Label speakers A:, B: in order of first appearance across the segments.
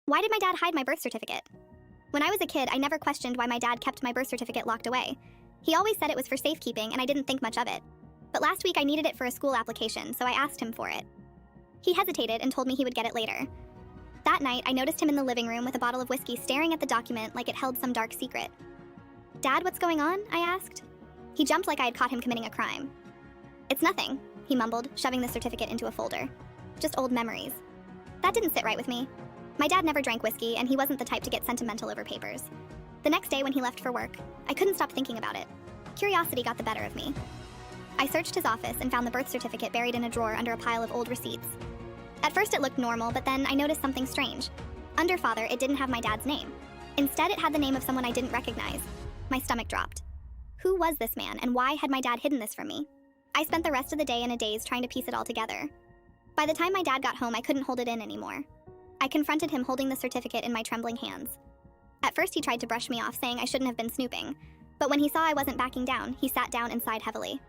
A: Why did my dad hide my birth certificate? When I was a kid, I never questioned why my dad kept my birth certificate locked away. He always said it was for safekeeping, and I didn't think much of it. But last week I needed it for a school application, so I asked him for it. He hesitated and told me he would get it later. That night, I noticed him in the living room with a bottle of whiskey staring at the document like it held some dark secret. "Dad, what's going on?" I asked. He jumped like I had caught him committing a crime. "It's nothing," he mumbled, shoving the certificate into a folder. "Just old memories." That didn't sit right with me. My dad never drank whiskey, and he wasn't the type to get sentimental over papers. The next day when he left for work, I couldn't stop thinking about it. Curiosity got the better of me. I searched his office and found the birth certificate buried in a drawer under a pile of old receipts. At first it looked normal, but then I noticed something strange. Under father, it didn't have my dad's name. Instead, it had the name of someone I didn't recognize. My stomach dropped. Who was this man, and why had my dad hidden this from me? I spent the rest of the day in a daze trying to piece it all together. By the time my dad got home, I couldn't hold it in anymore. I confronted him holding the certificate in my trembling hands. At first, he tried to brush me off, saying I shouldn't have been snooping. But when he saw I wasn't backing down, he sat down and sighed heavily.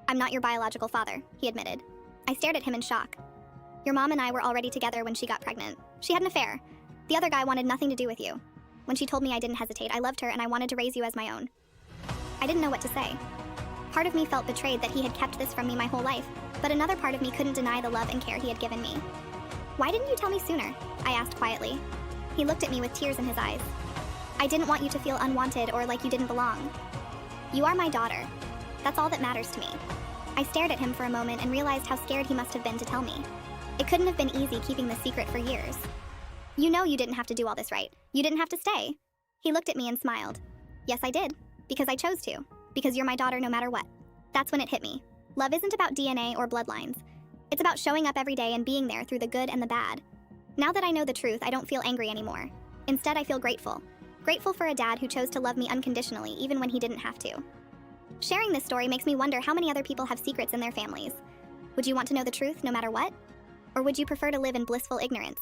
A: "I'm not your biological father," he admitted. I stared at him in shock. "Your mom and I were already together when she got pregnant. She had an affair. The other guy wanted nothing to do with you. When she told me, I didn't hesitate. I loved her and I wanted to raise you as my own." I didn't know what to say. Part of me felt betrayed that he had kept this from me my whole life, but another part of me couldn't deny the love and care he had given me. "Why didn't you tell me sooner?" I asked quietly. He looked at me with tears in his eyes. "I didn't want you to feel unwanted or like you didn't belong. You are my daughter. That's all that matters to me." I stared at him for a moment and realized how scared he must have been to tell me. It couldn't have been easy keeping this secret for years. "You know you didn't have to do all this, right? You didn't have to stay." He looked at me and smiled. "Yes, I did. Because I chose to. Because you're my daughter no matter what." That's when it hit me. Love isn't about DNA or bloodlines. It's about showing up every day and being there through the good and the bad. Now that I know the truth, I don't feel angry anymore. Instead, I feel grateful. Grateful for a dad who chose to love me unconditionally, even when he didn't have to. Sharing this story makes me wonder how many other people have secrets in their families. Would you want to know the truth no matter what? Or would you prefer to live in blissful ignorance?